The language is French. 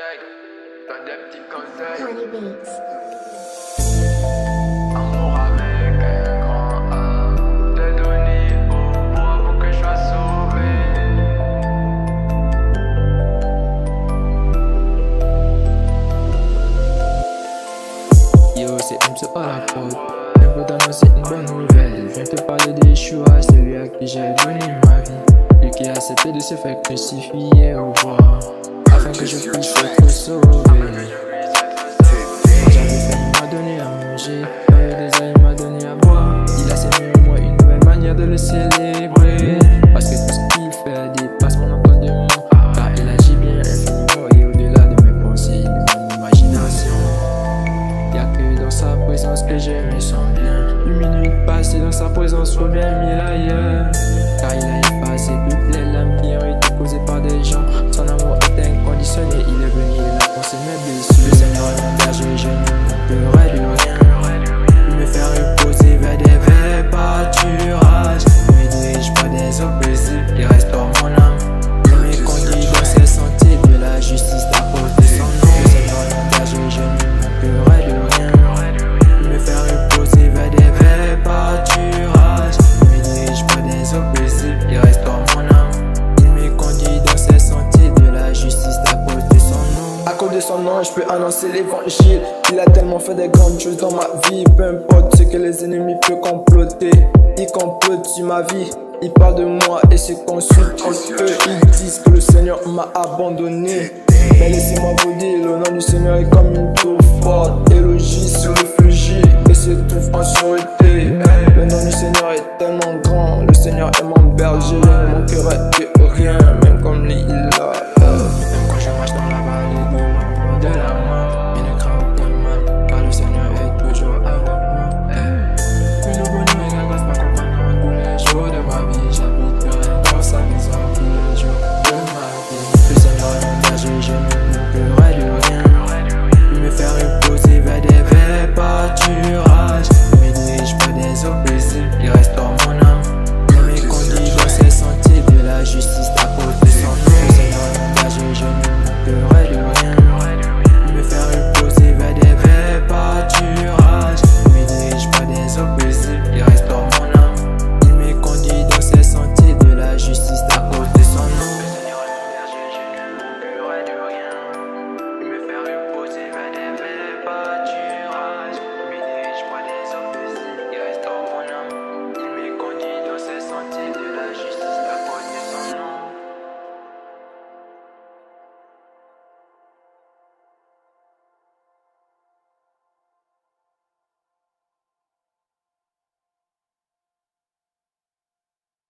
conseils, t'as des petits conseils. Honey Beats. Amour avec un grand A, t'es donné au bois pour que je sois sauvé. Yo, c'est MC à la prod. Je veux t'annoncer une bonne nouvelle. Je viens te parler des choix, celui à qui j'ai donné ma vie. Lui qui a accepté de se faire crucifier au bois, afin que je puisse être sauvé. Quand j'avais faim, il m'a donné à manger. Quand il désert, il m'a donné à boire. Il a sémé en moi une nouvelle manière de le célébrer. Parce que tout ce qu'il fait dépasse mon entendement. Car il agit bien infiniment et au-delà de mes pensées et de mon imagination. Y'a que dans sa présence que je me sens bien. Une minute passée dans sa présence vaut bien mille ailleurs. Car il a effacé toutes les larmes qui ont été causées par des gens. Son amour est inconditionné, il est venu, il a pensé mes blessures. Le Seigneur est mon berger, je ne manquerai de rien. Il me fait reposer vers des verts pâturages. Il me dirige pas des eaux paisibles, il restaure mon âme. Il me conduit dans ses sentiers de la justice à cause de son nom. Le Seigneur est mon berger, je ne manquerai de rien. Il me fait reposer vers des verts pâturages. Il me dirige pas des eaux paisibles, il restaure mon âme. Il me conduit dans ses sentiers de la justice à cause de son nom. À cause de son nom, je peux annoncer l'évangile. Il a tellement fait des grandes choses dans ma vie. Peu importe ce que les ennemis peuvent comploter, ils complotent sur ma vie. Ils parlent de moi et se consultent entre eux. Ils disent que le Seigneur m'a abandonné. Mais laissez-moi vous dire, le nom du Seigneur est comme une tour forte.